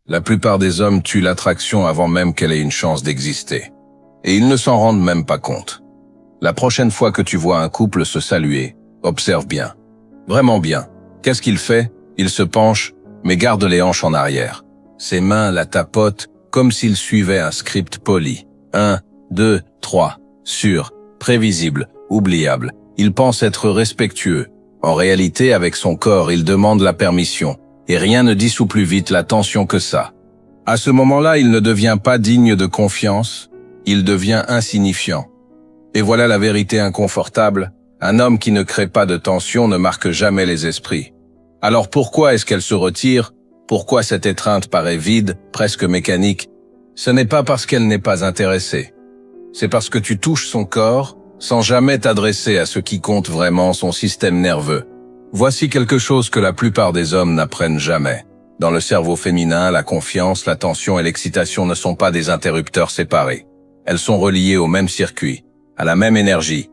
La plupart des hommes tuent l'attraction avant même qu'elle ait une chance d'exister. Et ils ne s'en rendent même pas compte. La prochaine fois que tu vois un couple se saluer, observe bien. Vraiment bien. Qu'est-ce qu'il fait? Il se penche, mais garde les hanches en arrière. Ses mains la tapotent comme s'il suivait un script poli. 1, 2, 3. Sûr, prévisible, oubliable. Il pense être respectueux. En réalité, avec son corps, il demande la permission. Et rien ne dissout plus vite la tension que ça. À ce moment-là, il ne devient pas digne de confiance, il devient insignifiant. Et voilà la vérité inconfortable, un homme qui ne crée pas de tension ne marque jamais les esprits. Alors pourquoi est-ce qu'elle se retire? Pourquoi cette étreinte paraît vide, presque mécanique? Ce n'est pas parce qu'elle n'est pas intéressée. C'est parce que tu touches son corps sans jamais t'adresser à ce qui compte vraiment, son système nerveux. Voici quelque chose que la plupart des hommes n'apprennent jamais. Dans le cerveau féminin, la confiance, l'attention et l'excitation ne sont pas des interrupteurs séparés. Elles sont reliées au même circuit, à la même énergie.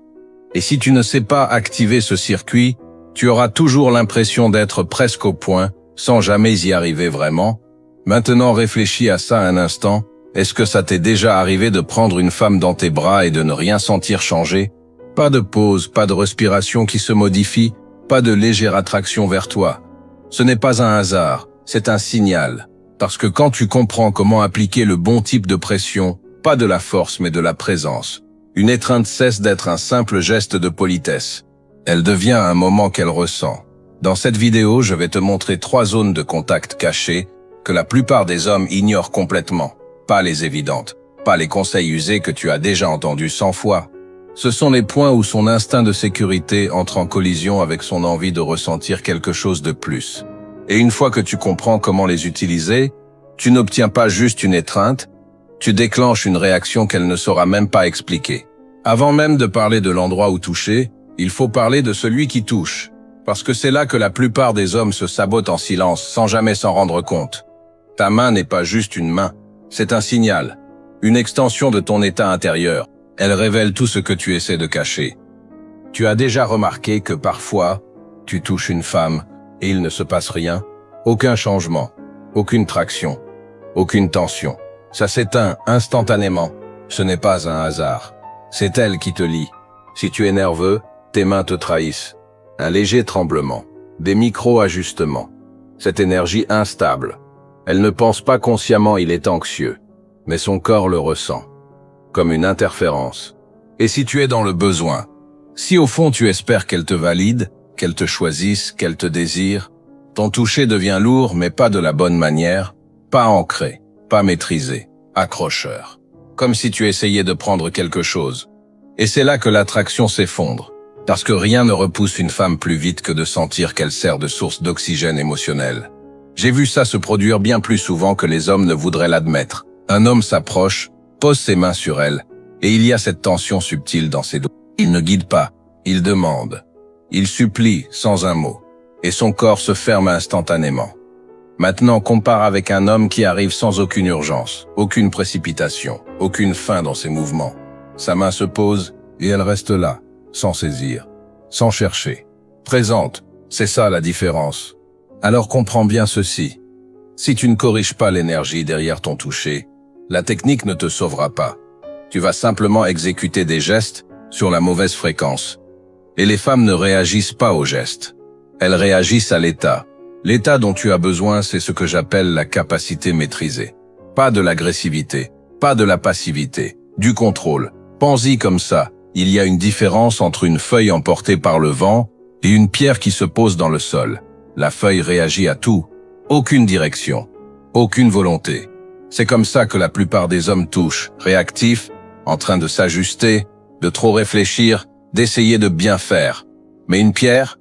Et si tu ne sais pas activer ce circuit, tu auras toujours l'impression d'être presque au point, sans jamais y arriver vraiment. Maintenant, réfléchis à ça un instant. Est-ce que ça t'est déjà arrivé de prendre une femme dans tes bras et de ne rien sentir changer? Pas de pause, pas de respiration qui se modifie, pas de légère attraction vers toi. Ce n'est pas un hasard, c'est un signal. Parce que quand tu comprends comment appliquer le bon type de pression, pas de la force mais de la présence, une étreinte cesse d'être un simple geste de politesse. Elle devient un moment qu'elle ressent. Dans cette vidéo, je vais te montrer 3 zones de contact cachées que la plupart des hommes ignorent complètement. Pas les évidentes, pas les conseils usés que tu as déjà entendus 100 fois. Ce sont les points où son instinct de sécurité entre en collision avec son envie de ressentir quelque chose de plus. Et une fois que tu comprends comment les utiliser, tu n'obtiens pas juste une étreinte, tu déclenches une réaction qu'elle ne saura même pas expliquer. Avant même de parler de l'endroit où toucher, il faut parler de celui qui touche. Parce que c'est là que la plupart des hommes se sabotent en silence sans jamais s'en rendre compte. Ta main n'est pas juste une main, c'est un signal, une extension de ton état intérieur. Elle révèle tout ce que tu essaies de cacher. Tu as déjà remarqué que parfois, tu touches une femme et il ne se passe rien, aucun changement, aucune traction, aucune tension. Ça s'éteint instantanément. Ce n'est pas un hasard. C'est elle qui te lie. Si tu es nerveux, tes mains te trahissent. Un léger tremblement, des micro-ajustements. Cette énergie instable. Elle ne pense pas consciemment il est anxieux, mais son corps le ressent. Comme une interférence. Et si tu es dans le besoin, si au fond tu espères qu'elle te valide, qu'elle te choisisse, qu'elle te désire, ton toucher devient lourd mais pas de la bonne manière, pas ancré, pas maîtrisé, accrocheur. Comme si tu essayais de prendre quelque chose. Et c'est là que l'attraction s'effondre, parce que rien ne repousse une femme plus vite que de sentir qu'elle sert de source d'oxygène émotionnel. J'ai vu ça se produire bien plus souvent que les hommes ne voudraient l'admettre. Un homme s'approche, pose ses mains sur elle, et il y a cette tension subtile dans ses doigts. Il ne guide pas, il demande. Il supplie sans un mot, et son corps se ferme instantanément. Maintenant, compare avec un homme qui arrive sans aucune urgence, aucune précipitation, aucune fin dans ses mouvements. Sa main se pose, et elle reste là, sans saisir, sans chercher. Présente, c'est ça la différence. Alors comprends bien ceci. Si tu ne corriges pas l'énergie derrière ton toucher, la technique ne te sauvera pas. Tu vas simplement exécuter des gestes sur la mauvaise fréquence. Et les femmes ne réagissent pas aux gestes. Elles réagissent à l'état. L'état dont tu as besoin, c'est ce que j'appelle la capacité maîtrisée. Pas de l'agressivité, pas de la passivité, du contrôle. Pense-y comme ça. Il y a une différence entre une feuille emportée par le vent et une pierre qui se pose dans le sol. La feuille réagit à tout. Aucune direction, aucune volonté. C'est comme ça que la plupart des hommes touchent, réactifs, en train de s'ajuster, de trop réfléchir, d'essayer de bien faire. Mais une pierre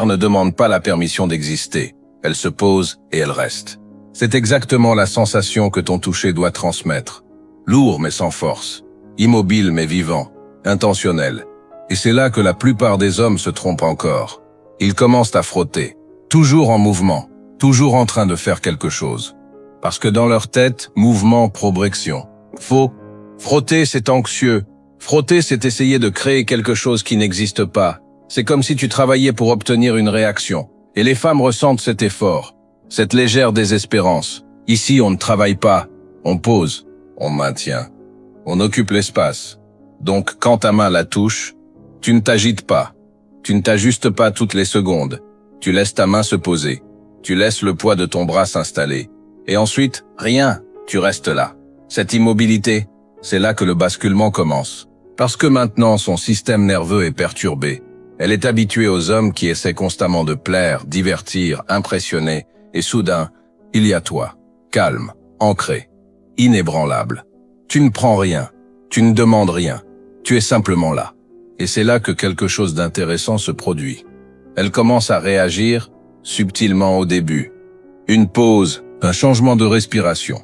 ne demande pas la permission d'exister. Elle se pose et elle reste. C'est exactement la sensation que ton toucher doit transmettre. Lourd mais sans force, immobile mais vivant, intentionnel. Et c'est là que la plupart des hommes se trompent encore. Ils commencent à frotter, toujours en mouvement, toujours en train de faire quelque chose. Parce que dans leur tête, mouvement, probrection. Faux. Frotter, c'est anxieux. Frotter, c'est essayer de créer quelque chose qui n'existe pas. C'est comme si tu travaillais pour obtenir une réaction. Et les femmes ressentent cet effort, cette légère désespérance. Ici, on ne travaille pas, on pose, on maintient, on occupe l'espace. Donc, quand ta main la touche, tu ne t'agites pas, tu ne t'ajustes pas toutes les secondes, tu laisses ta main se poser, tu laisses le poids de ton bras s'installer. Et ensuite, rien, tu restes là. Cette immobilité, c'est là que le basculement commence. Parce que maintenant, son système nerveux est perturbé. Elle est habituée aux hommes qui essaient constamment de plaire, divertir, impressionner, et soudain, il y a toi, calme, ancré, inébranlable. Tu ne prends rien, tu ne demandes rien, tu es simplement là. Et c'est là que quelque chose d'intéressant se produit. Elle commence à réagir, subtilement au début. Une pause, un changement de respiration,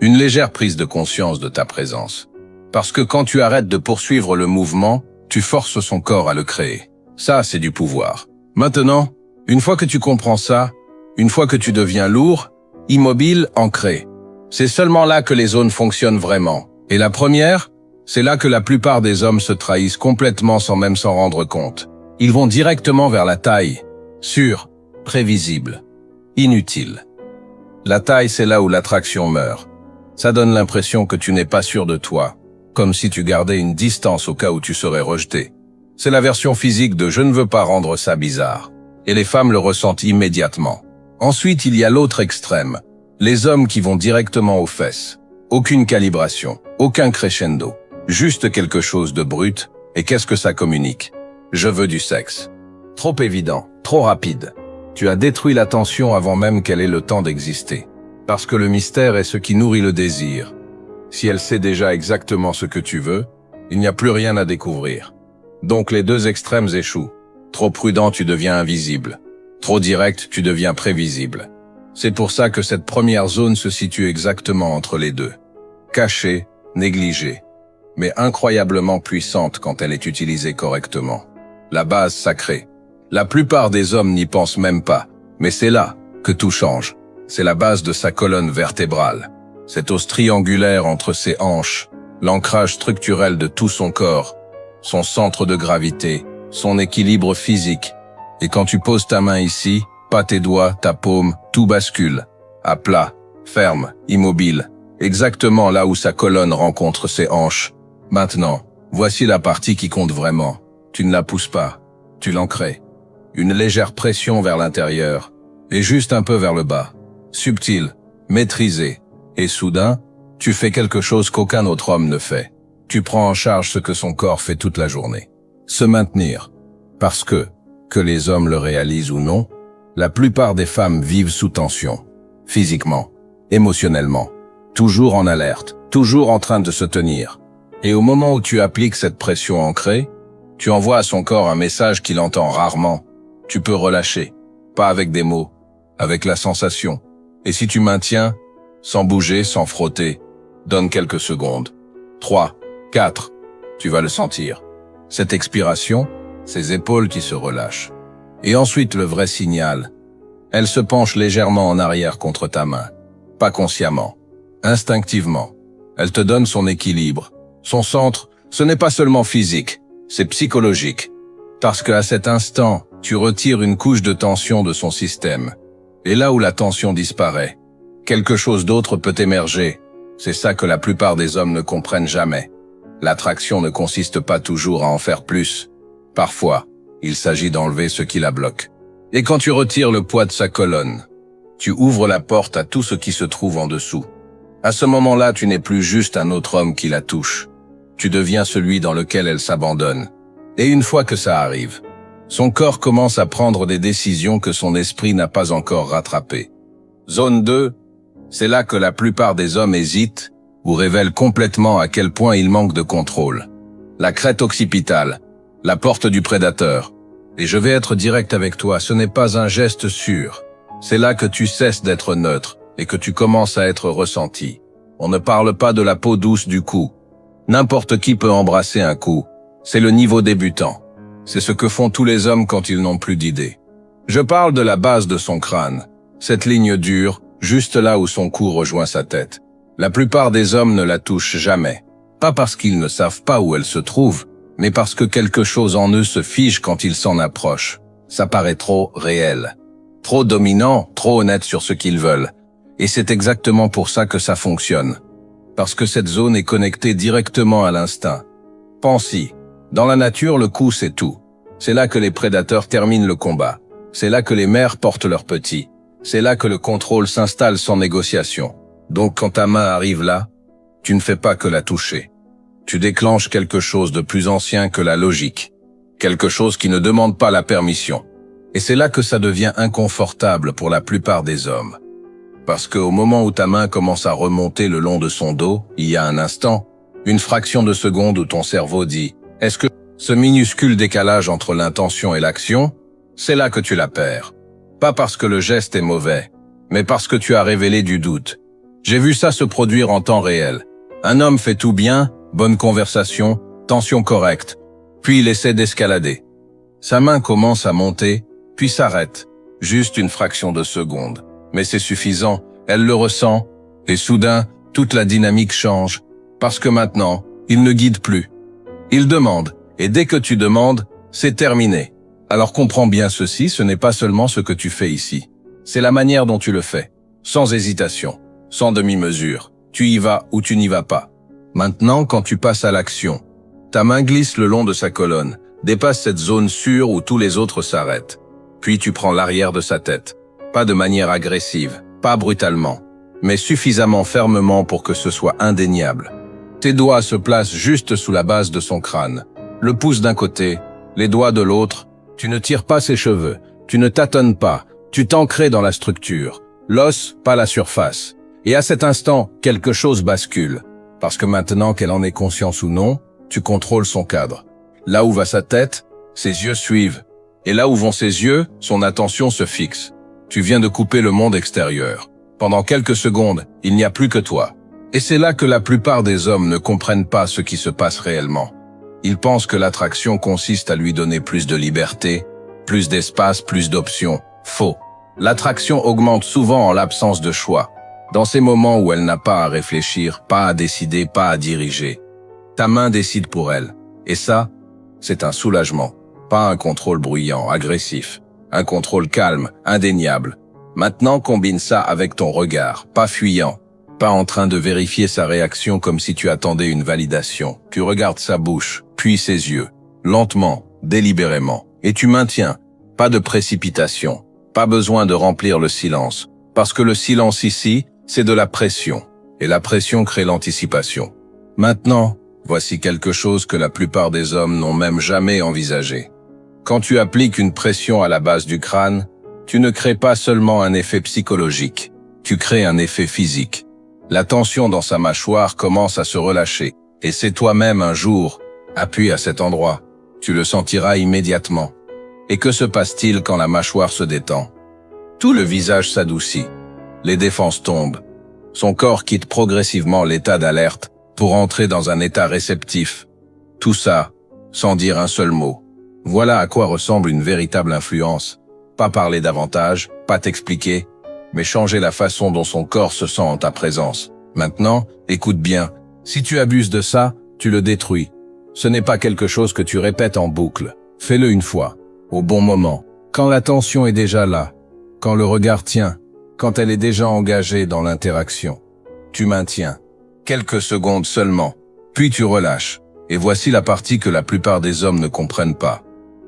une légère prise de conscience de ta présence. Parce que quand tu arrêtes de poursuivre le mouvement, tu forces son corps à le créer. Ça, c'est du pouvoir. Maintenant, une fois que tu comprends ça, une fois que tu deviens lourd, immobile, ancré, c'est seulement là que les zones fonctionnent vraiment. Et la première, c'est là que la plupart des hommes se trahissent complètement sans même s'en rendre compte. Ils vont directement vers la taille, sûre, prévisible, inutile. La taille, c'est là où l'attraction meurt. Ça donne l'impression que tu n'es pas sûr de toi, comme si tu gardais une distance au cas où tu serais rejeté. C'est la version physique de « je ne veux pas rendre ça bizarre ». Et les femmes le ressentent immédiatement. Ensuite, il y a l'autre extrême, les hommes qui vont directement aux fesses. Aucune calibration, aucun crescendo, juste quelque chose de brut, et qu'est-ce que ça communique? Je veux du sexe. Trop évident, trop rapide. Tu as détruit la tension avant même qu'elle ait le temps d'exister. Parce que le mystère est ce qui nourrit le désir. Si elle sait déjà exactement ce que tu veux, il n'y a plus rien à découvrir. Donc les deux extrêmes échouent. Trop prudent, tu deviens invisible. Trop direct, tu deviens prévisible. C'est pour ça que cette première zone se situe exactement entre les deux. Cachée, négligée, mais incroyablement puissante quand elle est utilisée correctement. La base sacrée. La plupart des hommes n'y pensent même pas, mais c'est là que tout change. C'est la base de sa colonne vertébrale. Cet os triangulaire entre ses hanches, l'ancrage structurel de tout son corps, son centre de gravité, son équilibre physique. Et quand tu poses ta main ici, pas tes doigts, ta paume, tout bascule. À plat, ferme, immobile. Exactement là où sa colonne rencontre ses hanches. Maintenant, voici la partie qui compte vraiment. Tu ne la pousses pas, tu l'ancres. Une légère pression vers l'intérieur, et juste un peu vers le bas. Subtil, maîtrisé. Et soudain, tu fais quelque chose qu'aucun autre homme ne fait. Tu prends en charge ce que son corps fait toute la journée. Se maintenir. Parce que les hommes le réalisent ou non, la plupart des femmes vivent sous tension. Physiquement, émotionnellement. Toujours en alerte, toujours en train de se tenir. Et au moment où tu appliques cette pression ancrée, tu envoies à son corps un message qu'il entend rarement. Tu peux relâcher. Pas avec des mots, avec la sensation. Et si tu maintiens, sans bouger, sans frotter, donne quelques secondes. 3, 4, tu vas le sentir. Cette expiration, ses épaules qui se relâchent. Et ensuite le vrai signal. Elle se penche légèrement en arrière contre ta main. Pas consciemment, instinctivement. Elle te donne son équilibre. Son centre, ce n'est pas seulement physique, c'est psychologique. Parce qu'à cet instant, tu retires une couche de tension de son système. Et là où la tension disparaît, quelque chose d'autre peut émerger. C'est ça que la plupart des hommes ne comprennent jamais. L'attraction ne consiste pas toujours à en faire plus. Parfois, il s'agit d'enlever ce qui la bloque. Et quand tu retires le poids de sa colonne, tu ouvres la porte à tout ce qui se trouve en dessous. À ce moment-là, tu n'es plus juste un autre homme qui la touche. Tu deviens celui dans lequel elle s'abandonne. Et une fois que ça arrive, son corps commence à prendre des décisions que son esprit n'a pas encore rattrapées. Zone 2, c'est là que la plupart des hommes hésitent ou révèlent complètement à quel point ils manquent de contrôle. La crête occipitale, la porte du prédateur. Et je vais être direct avec toi, ce n'est pas un geste sûr. C'est là que tu cesses d'être neutre et que tu commences à être ressenti. On ne parle pas de la peau douce du cou. N'importe qui peut embrasser un cou. C'est le niveau débutant. C'est ce que font tous les hommes quand ils n'ont plus d'idées. Je parle de la base de son crâne, cette ligne dure, juste là où son cou rejoint sa tête. La plupart des hommes ne la touchent jamais. Pas parce qu'ils ne savent pas où elle se trouve, mais parce que quelque chose en eux se fige quand ils s'en approchent. Ça paraît trop réel. Trop dominant, trop honnête sur ce qu'ils veulent. Et c'est exactement pour ça que ça fonctionne. Parce que cette zone est connectée directement à l'instinct. Pense-y. Dans la nature, le coup, c'est tout. C'est là que les prédateurs terminent le combat. C'est là que les mères portent leurs petits. C'est là que le contrôle s'installe sans négociation. Donc quand ta main arrive là, tu ne fais pas que la toucher. Tu déclenches quelque chose de plus ancien que la logique. Quelque chose qui ne demande pas la permission. Et c'est là que ça devient inconfortable pour la plupart des hommes. Parce qu'au moment où ta main commence à remonter le long de son dos, il y a un instant, une fraction de seconde où ton cerveau dit « Est-ce que ce minuscule décalage entre l'intention et l'action, c'est là que tu la perds. Pas parce que le geste est mauvais, mais parce que tu as révélé du doute. J'ai vu ça se produire en temps réel. Un homme fait tout bien, bonne conversation, tension correcte, puis il essaie d'escalader. Sa main commence à monter, puis s'arrête, juste une fraction de seconde. Mais c'est suffisant, elle le ressent, et soudain, toute la dynamique change, parce que maintenant, il ne guide plus. Il demande, et dès que tu demandes, c'est terminé. Alors comprends bien ceci, ce n'est pas seulement ce que tu fais ici. C'est la manière dont tu le fais, sans hésitation, sans demi-mesure. Tu y vas ou tu n'y vas pas. Maintenant, quand tu passes à l'action, ta main glisse le long de sa colonne, dépasse cette zone sûre où tous les autres s'arrêtent. Puis tu prends l'arrière de sa tête. Pas de manière agressive, pas brutalement, mais suffisamment fermement pour que ce soit indéniable. Tes doigts se placent juste sous la base de son crâne. Le pouce d'un côté, les doigts de l'autre. Tu ne tires pas ses cheveux, tu ne tâtonnes pas, tu t'ancres dans la structure. L'os, pas la surface. Et à cet instant, quelque chose bascule. Parce que maintenant qu'elle en est conscience ou non, tu contrôles son cadre. Là où va sa tête, ses yeux suivent. Et là où vont ses yeux, son attention se fixe. Tu viens de couper le monde extérieur. Pendant quelques secondes, il n'y a plus que toi. Et c'est là que la plupart des hommes ne comprennent pas ce qui se passe réellement. Ils pensent que l'attraction consiste à lui donner plus de liberté, plus d'espace, plus d'options. Faux. L'attraction augmente souvent en l'absence de choix. Dans ces moments où elle n'a pas à réfléchir, pas à décider, pas à diriger. Ta main décide pour elle. Et ça, c'est un soulagement. Pas un contrôle bruyant, agressif. Un contrôle calme, indéniable. Maintenant, combine ça avec ton regard, pas fuyant, pas en train de vérifier sa réaction comme si tu attendais une validation. Tu regardes sa bouche, puis ses yeux, lentement, délibérément. Et tu maintiens, pas de précipitation, pas besoin de remplir le silence. Parce que le silence ici, c'est de la pression. Et la pression crée l'anticipation. Maintenant, voici quelque chose que la plupart des hommes n'ont même jamais envisagé. Quand tu appliques une pression à la base du crâne, tu ne crées pas seulement un effet psychologique, tu crées un effet physique. La tension dans sa mâchoire commence à se relâcher, et c'est toi-même un jour, appuie à cet endroit, tu le sentiras immédiatement. Et que se passe-t-il quand la mâchoire se détend? Tout le visage s'adoucit, les défenses tombent, son corps quitte progressivement l'état d'alerte pour entrer dans un état réceptif. Tout ça, sans dire un seul mot. Voilà à quoi ressemble une véritable influence. Pas parler davantage, pas t'expliquer, mais changer la façon dont son corps se sent en ta présence. Maintenant, écoute bien, si tu abuses de ça, tu le détruis. Ce n'est pas quelque chose que tu répètes en boucle. Fais-le une fois, au bon moment, quand l'attention est déjà là, quand le regard tient, quand elle est déjà engagée dans l'interaction. Tu maintiens, quelques secondes seulement, puis tu relâches. Et voici la partie que la plupart des hommes ne comprennent pas.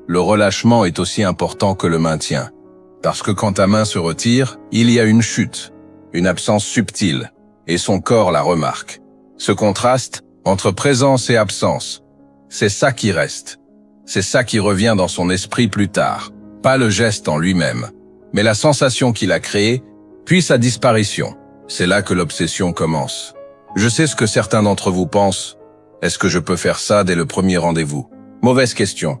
Le relâchement est aussi important que le maintien. Parce que quand ta main se retire, il y a une chute, une absence subtile, et son corps la remarque. Ce contraste entre présence et absence, c'est ça qui reste. C'est ça qui revient dans son esprit plus tard. Pas le geste en lui-même, mais la sensation qu'il a créée, puis sa disparition. C'est là que l'obsession commence. Je sais ce que certains d'entre vous pensent. Est-ce que je peux faire ça dès le premier rendez-vous? Mauvaise question.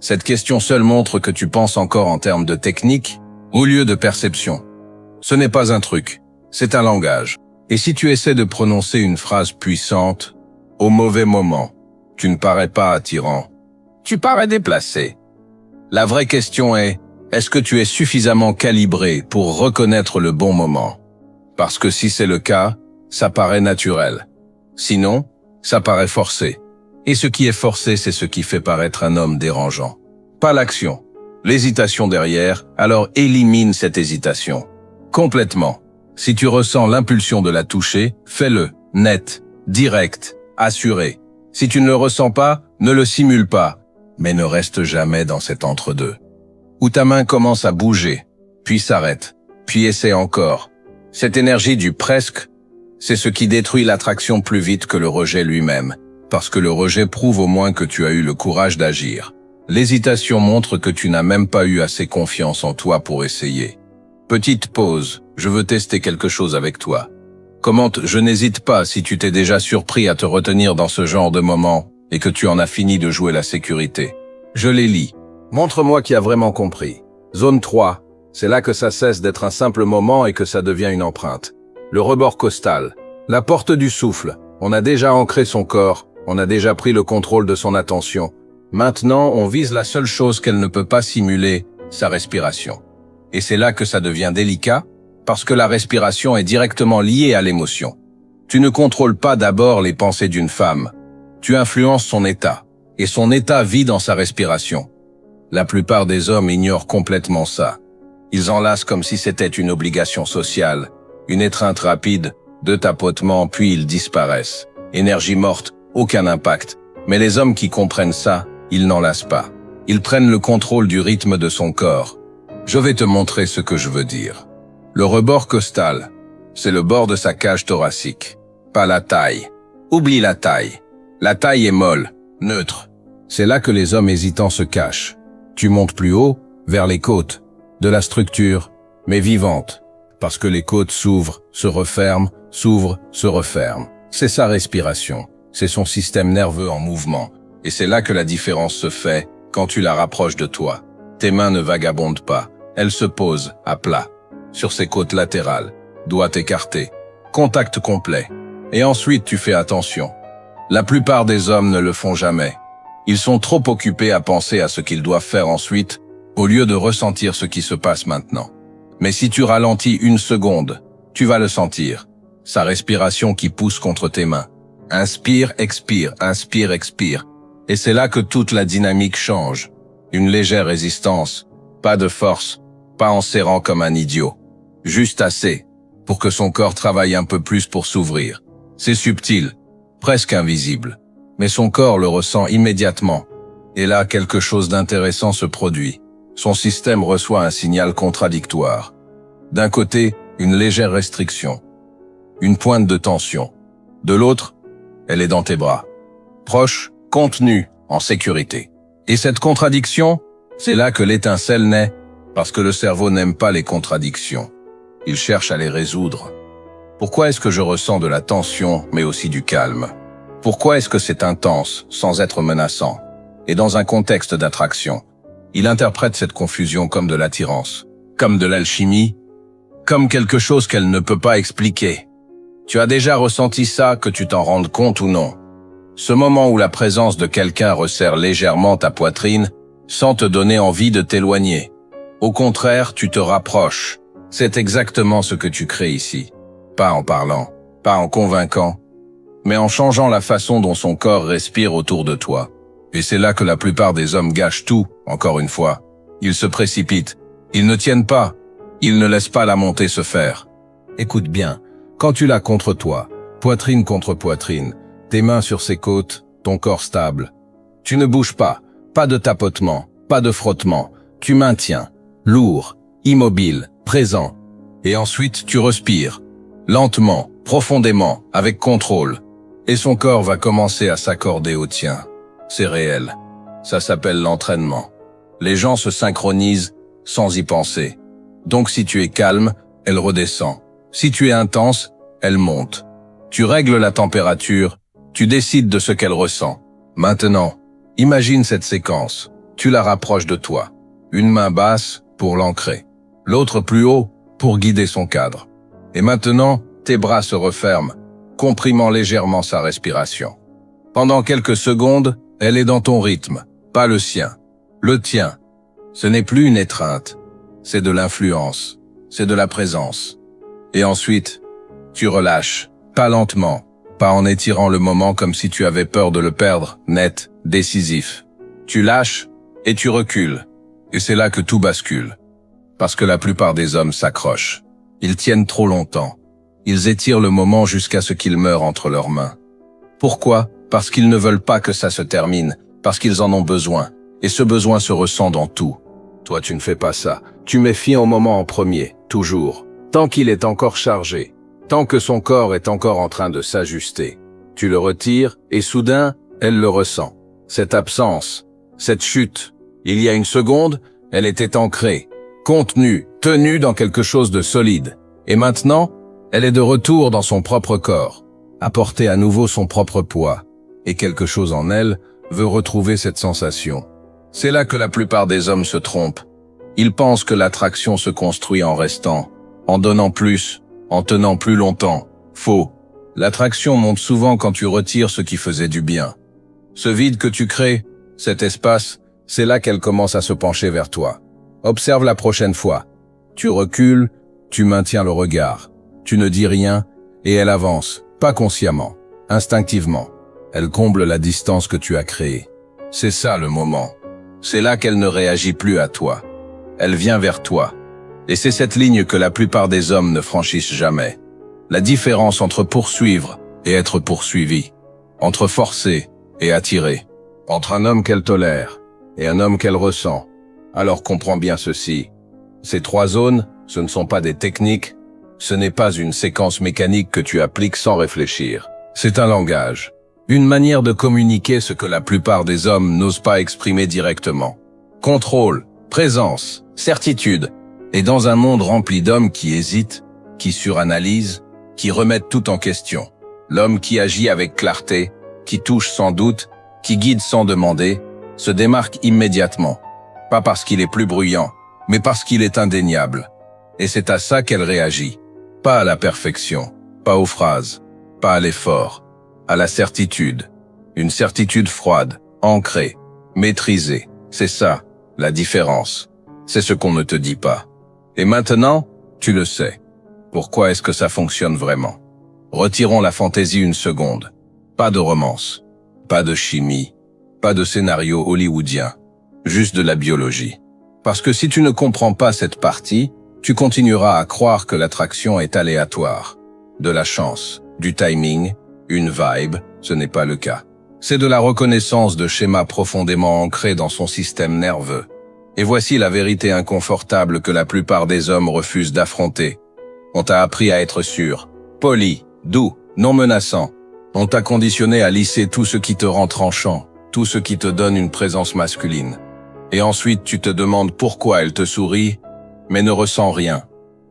Cette question seule montre que tu penses encore en termes de technique au lieu de perception. Ce n'est pas un truc, c'est un langage. Et si tu essaies de prononcer une phrase puissante, au mauvais moment, tu ne parais pas attirant. Tu parais déplacé. La vraie question est-ce que tu es suffisamment calibré pour reconnaître le bon moment? Parce que si c'est le cas, ça paraît naturel. Sinon, ça paraît forcé. Et ce qui est forcé, c'est ce qui fait paraître un homme dérangeant. Pas l'action. L'hésitation derrière, alors élimine cette hésitation. Complètement. Si tu ressens l'impulsion de la toucher, fais-le, net, direct, assuré. Si tu ne le ressens pas, ne le simule pas, mais ne reste jamais dans cet entre-deux. Où ta main commence à bouger, puis s'arrête, puis essaie encore. Cette énergie du presque, c'est ce qui détruit l'attraction plus vite que le rejet lui-même, parce que le rejet prouve au moins que tu as eu le courage d'agir. L'hésitation montre que tu n'as même pas eu assez confiance en toi pour essayer. Petite pause, je veux tester quelque chose avec toi. Commente, je n'hésite pas si tu t'es déjà surpris à te retenir dans ce genre de moment et que tu en as fini de jouer la sécurité. Je les lis. Montre-moi qui a vraiment compris. Zone 3, c'est là que ça cesse d'être un simple moment et que ça devient une empreinte. Le rebord costal, la porte du souffle. On a déjà ancré son corps, on a déjà pris le contrôle de son attention. Maintenant, on vise la seule chose qu'elle ne peut pas simuler, sa respiration. Et c'est là que ça devient délicat, parce que la respiration est directement liée à l'émotion. Tu ne contrôles pas d'abord les pensées d'une femme. Tu influences son état, et son état vit dans sa respiration. La plupart des hommes ignorent complètement ça. Ils enlacent comme si c'était une obligation sociale, une étreinte rapide, deux tapotements, puis ils disparaissent. Énergie morte, aucun impact. Mais les hommes qui comprennent ça, ils n'enlacent pas. Ils prennent le contrôle du rythme de son corps. Je vais te montrer ce que je veux dire. Le rebord costal, c'est le bord de sa cage thoracique, pas la taille. Oublie la taille. La taille est molle, neutre. C'est là que les hommes hésitants se cachent. Tu montes plus haut, vers les côtes, de la structure, mais vivante, parce que les côtes s'ouvrent, se referment, s'ouvrent, se referment. C'est sa respiration, c'est son système nerveux en mouvement, et c'est là que la différence se fait quand tu la rapproches de toi. Tes mains ne vagabondent pas, elles se posent à plat, sur ses côtes latérales, doigts écartés, contact complet. Et ensuite tu fais attention. La plupart des hommes ne le font jamais. Ils sont trop occupés à penser à ce qu'ils doivent faire ensuite, au lieu de ressentir ce qui se passe maintenant. Mais si tu ralentis une seconde, tu vas le sentir. Sa respiration qui pousse contre tes mains. Inspire, expire, inspire, expire. Et c'est là que toute la dynamique change. Une légère résistance, pas de force, pas en serrant comme un idiot. Juste assez, pour que son corps travaille un peu plus pour s'ouvrir. C'est subtil, presque invisible. Mais son corps le ressent immédiatement. Et là, quelque chose d'intéressant se produit. Son système reçoit un signal contradictoire. D'un côté, une légère restriction. Une pointe de tension. De l'autre, elle est dans tes bras. Proche, contenue, en sécurité. Et cette contradiction, c'est là que l'étincelle naît, parce que le cerveau n'aime pas les contradictions. Il cherche à les résoudre. Pourquoi est-ce que je ressens de la tension, mais aussi du calme? Pourquoi est-ce que c'est intense, sans être menaçant? Et dans un contexte d'attraction, il interprète cette confusion comme de l'attirance, comme de l'alchimie, comme quelque chose qu'elle ne peut pas expliquer. Tu as déjà ressenti ça, que tu t'en rendes compte ou non? Ce moment où la présence de quelqu'un resserre légèrement ta poitrine, sans te donner envie de t'éloigner. Au contraire, tu te rapproches. C'est exactement ce que tu crées ici. Pas en parlant, pas en convainquant, mais en changeant la façon dont son corps respire autour de toi. Et c'est là que la plupart des hommes gâchent tout, encore une fois. Ils se précipitent. Ils ne tiennent pas. Ils ne laissent pas la montée se faire. Écoute bien, quand tu l'as contre toi, poitrine contre poitrine, tes mains sur ses côtes, ton corps stable. Tu ne bouges pas, pas de tapotement, pas de frottement. Tu maintiens, lourd, immobile, présent. Et ensuite tu respires, lentement, profondément, avec contrôle. Et son corps va commencer à s'accorder au tien. C'est réel. Ça s'appelle l'entraînement. Les gens se synchronisent sans y penser. Donc si tu es calme, elle redescend. Si tu es intense, elle monte. Tu règles la température, tu décides de ce qu'elle ressent. Maintenant, imagine cette séquence. Tu la rapproches de toi. Une main basse pour l'ancrer. L'autre plus haut pour guider son cadre. Et maintenant, tes bras se referment, comprimant légèrement sa respiration. Pendant quelques secondes, elle est dans ton rythme, pas le sien. Le tien. Ce n'est plus une étreinte. C'est de l'influence. C'est de la présence. Et ensuite, tu relâches. Pas lentement. Pas en étirant le moment comme si tu avais peur de le perdre, net, décisif. Tu lâches et tu recules. Et c'est là que tout bascule. Parce que la plupart des hommes s'accrochent. Ils tiennent trop longtemps. Ils étirent le moment jusqu'à ce qu'il meure entre leurs mains. Pourquoi? Parce qu'ils ne veulent pas que ça se termine, parce qu'ils en ont besoin. Et ce besoin se ressent dans tout. Toi, tu ne fais pas ça. Tu méfies au moment en premier, toujours. Tant qu'il est encore chargé. Tant que son corps est encore en train de s'ajuster. Tu le retires, et soudain, elle le ressent. Cette absence, cette chute. Il y a une seconde, elle était ancrée, contenue, tenue dans quelque chose de solide. Et maintenant, elle est de retour dans son propre corps, à porter à nouveau son propre poids. Et quelque chose en elle veut retrouver cette sensation. C'est là que la plupart des hommes se trompent. Ils pensent que l'attraction se construit en restant, en donnant plus, en tenant plus longtemps. Faux. L'attraction monte souvent quand tu retires ce qui faisait du bien. Ce vide que tu crées, cet espace, c'est là qu'elle commence à se pencher vers toi. Observe la prochaine fois. Tu recules, tu maintiens le regard. Tu ne dis rien, et elle avance, pas consciemment, instinctivement. Elle comble la distance que tu as créée. C'est ça le moment. C'est là qu'elle ne réagit plus à toi. Elle vient vers toi. Et c'est cette ligne que la plupart des hommes ne franchissent jamais. La différence entre poursuivre et être poursuivi. Entre forcer et attirer. Entre un homme qu'elle tolère et un homme qu'elle ressent. Alors comprends bien ceci. Ces trois zones, ce ne sont pas des techniques. Ce n'est pas une séquence mécanique que tu appliques sans réfléchir. C'est un langage. Une manière de communiquer ce que la plupart des hommes n'osent pas exprimer directement. Contrôle, présence, certitude. Et dans un monde rempli d'hommes qui hésitent, qui suranalysent, qui remettent tout en question. L'homme qui agit avec clarté, qui touche sans doute, qui guide sans demander, se démarque immédiatement. Pas parce qu'il est plus bruyant, mais parce qu'il est indéniable. Et c'est à ça qu'elle réagit. Pas à la perfection, pas aux phrases, pas à l'effort. À la certitude. Une certitude froide, ancrée, maîtrisée. C'est ça, la différence. C'est ce qu'on ne te dit pas. Et maintenant, tu le sais. Pourquoi est-ce que ça fonctionne vraiment? Retirons la fantaisie une seconde. Pas de romance, pas de chimie, pas de scénario hollywoodien. Juste de la biologie. Parce que si tu ne comprends pas cette partie, tu continueras à croire que l'attraction est aléatoire. De la chance, du timing, une vibe, ce n'est pas le cas. C'est de la reconnaissance de schémas profondément ancrés dans son système nerveux. Et voici la vérité inconfortable que la plupart des hommes refusent d'affronter. On t'a appris à être sûr, poli, doux, non menaçant. On t'a conditionné à lisser tout ce qui te rend tranchant, tout ce qui te donne une présence masculine. Et ensuite tu te demandes pourquoi elle te sourit, mais ne ressent rien.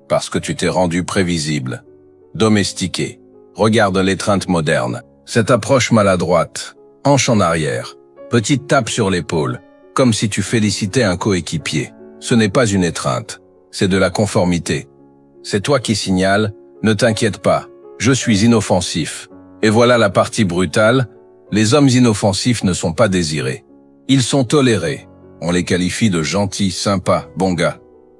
Parce que tu t'es rendu prévisible, domestiqué. Regarde l'étreinte moderne, cette approche maladroite, hanche en arrière, petite tape sur l'épaule, comme si tu félicitais un coéquipier. Ce n'est pas une étreinte, c'est de la conformité. C'est toi qui signales, ne t'inquiète pas, je suis inoffensif. Et voilà la partie brutale, les hommes inoffensifs ne sont pas désirés. Ils sont tolérés, on les qualifie de gentils, sympas, bons gars.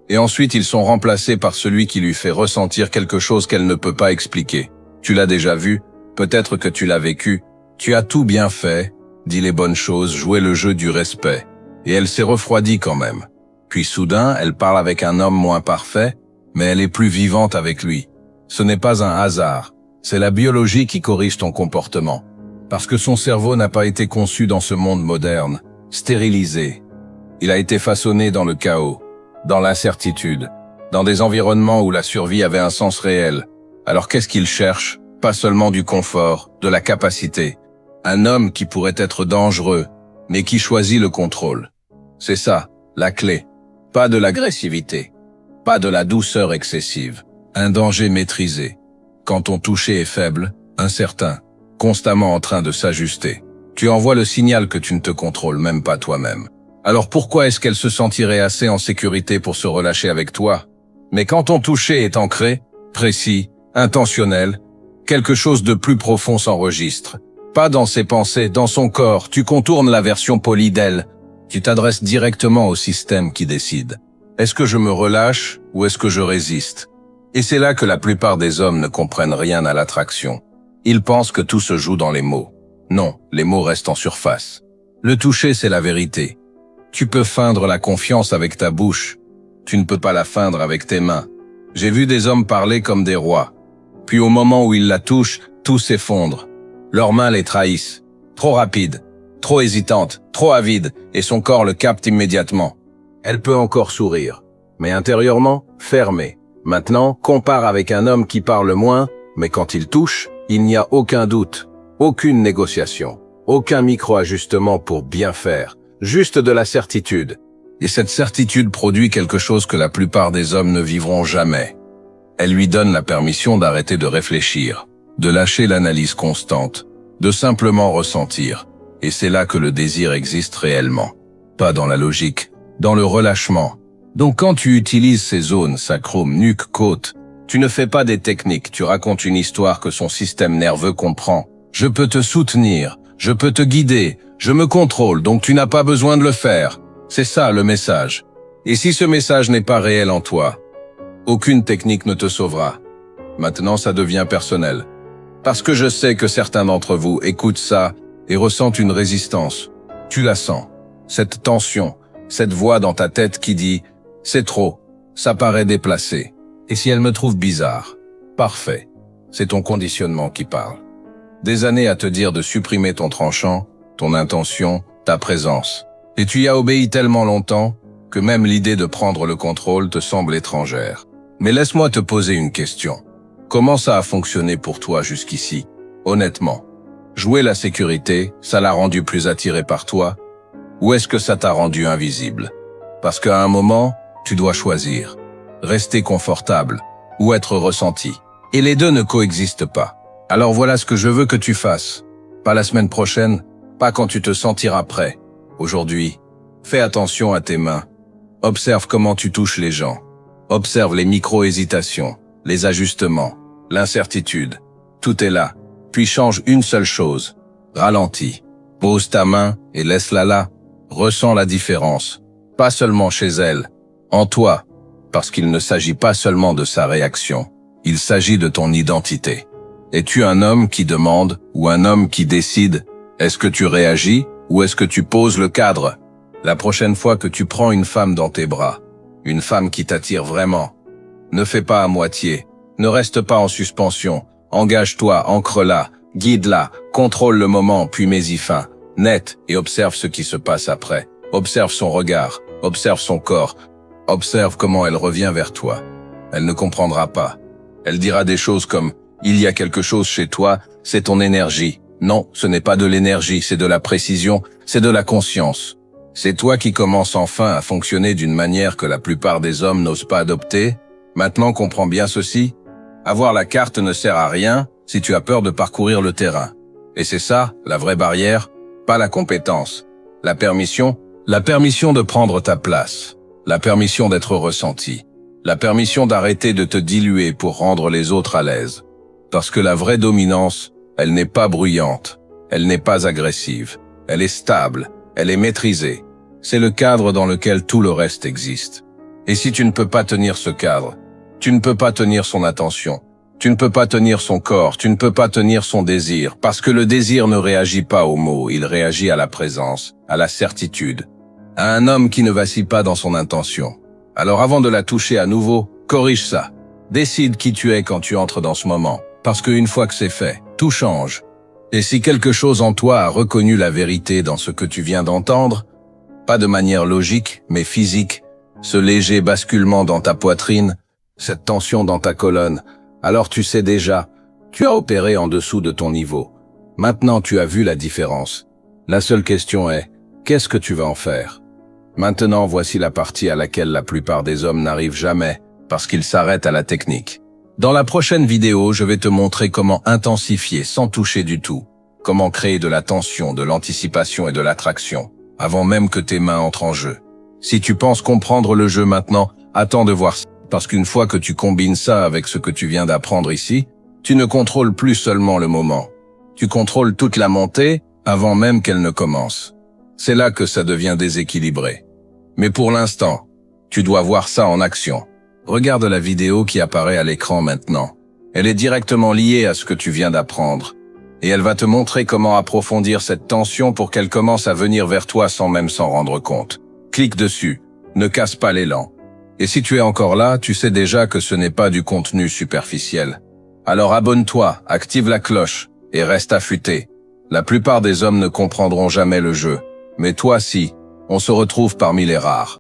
Et ensuite ils sont remplacés par celui qui lui fait ressentir quelque chose qu'elle ne peut pas expliquer. Tu l'as déjà vu, peut-être que tu l'as vécu, tu as tout bien fait, dit les bonnes choses, joué le jeu du respect. Et elle s'est refroidie quand même. Puis soudain, elle parle avec un homme moins parfait, mais elle est plus vivante avec lui. Ce n'est pas un hasard, c'est la biologie qui corrige ton comportement. Parce que son cerveau n'a pas été conçu dans ce monde moderne, stérilisé. Il a été façonné dans le chaos, dans l'incertitude, dans des environnements où la survie avait un sens réel. Alors qu'est-ce qu'il cherche? Pas seulement du confort, de la capacité. Un homme qui pourrait être dangereux, mais qui choisit le contrôle. C'est ça, la clé. Pas de l'agressivité, pas de la douceur excessive. Un danger maîtrisé. Quand ton toucher est faible, incertain, constamment en train de s'ajuster. Tu envoies le signal que tu ne te contrôles même pas toi-même. Alors pourquoi est-ce qu'elle se sentirait assez en sécurité pour se relâcher avec toi? Mais quand ton toucher est ancré, précis, intentionnel, quelque chose de plus profond s'enregistre. Pas dans ses pensées, dans son corps, tu contournes la version polie d'elle. Tu t'adresses directement au système qui décide. Est-ce que je me relâche ou est-ce que je résiste? Et c'est là que la plupart des hommes ne comprennent rien à l'attraction. Ils pensent que tout se joue dans les mots. Non, les mots restent en surface. Le toucher, c'est la vérité. Tu peux feindre la confiance avec ta bouche. Tu ne peux pas la feindre avec tes mains. J'ai vu des hommes parler comme des rois. Puis au moment où ils la touchent, tout s'effondre. Leurs mains les trahissent. Trop rapide, trop hésitante, trop avide, et son corps le capte immédiatement. Elle peut encore sourire, mais intérieurement, fermée. Maintenant, compare avec un homme qui parle moins, mais quand il touche, il n'y a aucun doute, aucune négociation, aucun micro-ajustement pour bien faire, juste de la certitude. Et cette certitude produit quelque chose que la plupart des hommes ne vivront jamais. Elle lui donne la permission d'arrêter de réfléchir, de lâcher l'analyse constante, de simplement ressentir. Et c'est là que le désir existe réellement. Pas dans la logique, dans le relâchement. Donc quand tu utilises ces zones, sacrum, nuque, côte, tu ne fais pas des techniques, tu racontes une histoire que son système nerveux comprend. Je peux te soutenir, je peux te guider, je me contrôle, donc tu n'as pas besoin de le faire. C'est ça le message. Et si ce message n'est pas réel en toi, aucune technique ne te sauvera. Maintenant, ça devient personnel. Parce que je sais que certains d'entre vous écoutent ça et ressentent une résistance. Tu la sens. Cette tension, cette voix dans ta tête qui dit « c'est trop, ça paraît déplacé ». Et si elle me trouve bizarre? Parfait. C'est ton conditionnement qui parle. Des années à te dire de supprimer ton tranchant, ton intention, ta présence. Et tu y as obéi tellement longtemps que même l'idée de prendre le contrôle te semble étrangère. Mais laisse-moi te poser une question. Comment ça a fonctionné pour toi jusqu'ici? Honnêtement. Jouer la sécurité, ça l'a rendu plus attiré par toi? Ou est-ce que ça t'a rendu invisible? Parce qu'à un moment, tu dois choisir. Rester confortable ou être ressenti. Et les deux ne coexistent pas. Alors voilà ce que je veux que tu fasses. Pas la semaine prochaine, pas quand tu te sentiras prêt. Aujourd'hui, fais attention à tes mains. Observe comment tu touches les gens. Observe les micro-hésitations, les ajustements, l'incertitude. Tout est là. Puis change une seule chose. Ralentis. Pose ta main et laisse-la là. Ressens la différence. Pas seulement chez elle, en toi. Parce qu'il ne s'agit pas seulement de sa réaction. Il s'agit de ton identité. Es-tu un homme qui demande ou un homme qui décide? Est-ce que tu réagis ou est-ce que tu poses le cadre? La prochaine fois que tu prends une femme dans tes bras, une femme qui t'attire vraiment, ne fais pas à moitié, ne reste pas en suspension, engage-toi, ancre-la, guide-la, contrôle le moment puis mets-y fin, net et observe ce qui se passe après. Observe son regard, observe son corps, observe comment elle revient vers toi. Elle ne comprendra pas. Elle dira des choses comme « il y a quelque chose chez toi, c'est ton énergie ». Non, ce n'est pas de l'énergie, c'est de la précision, c'est de la conscience. C'est toi qui commences enfin à fonctionner d'une manière que la plupart des hommes n'osent pas adopter. Maintenant, comprends bien ceci. Avoir la carte ne sert à rien si tu as peur de parcourir le terrain. Et c'est ça, la vraie barrière, pas la compétence. La permission de prendre ta place. La permission d'être ressenti. La permission d'arrêter de te diluer pour rendre les autres à l'aise. Parce que la vraie dominance, elle n'est pas bruyante, elle n'est pas agressive, elle est stable, elle est maîtrisée. C'est le cadre dans lequel tout le reste existe. Et si tu ne peux pas tenir ce cadre, tu ne peux pas tenir son attention, tu ne peux pas tenir son corps, tu ne peux pas tenir son désir, parce que le désir ne réagit pas aux mots, il réagit à la présence, à la certitude, à un homme qui ne vacille pas dans son intention. Alors avant de la toucher à nouveau, corrige ça. Décide qui tu es quand tu entres dans ce moment, parce qu'une fois que c'est fait, tout change. Et si quelque chose en toi a reconnu la vérité dans ce que tu viens d'entendre, pas de manière logique, mais physique, ce léger basculement dans ta poitrine, cette tension dans ta colonne, alors tu sais déjà, tu as opéré en dessous de ton niveau. Maintenant tu as vu la différence. La seule question est, qu'est-ce que tu vas en faire? Maintenant voici la partie à laquelle la plupart des hommes n'arrivent jamais, parce qu'ils s'arrêtent à la technique. Dans la prochaine vidéo, je vais te montrer comment intensifier sans toucher du tout, comment créer de la tension, de l'anticipation et de l'attraction, avant même que tes mains entrent en jeu. Si tu penses comprendre le jeu maintenant, attends de voir ça, parce qu'une fois que tu combines ça avec ce que tu viens d'apprendre ici, tu ne contrôles plus seulement le moment. Tu contrôles toute la montée avant même qu'elle ne commence. C'est là que ça devient déséquilibré. Mais pour l'instant, tu dois voir ça en action. Regarde la vidéo qui apparaît à l'écran maintenant. Elle est directement liée à ce que tu viens d'apprendre. Et elle va te montrer comment approfondir cette tension pour qu'elle commence à venir vers toi sans même s'en rendre compte. Clique dessus. Ne casse pas l'élan. Et si tu es encore là, tu sais déjà que ce n'est pas du contenu superficiel. Alors abonne-toi, active la cloche et reste affûté. La plupart des hommes ne comprendront jamais le jeu. Mais toi si, on se retrouve parmi les rares.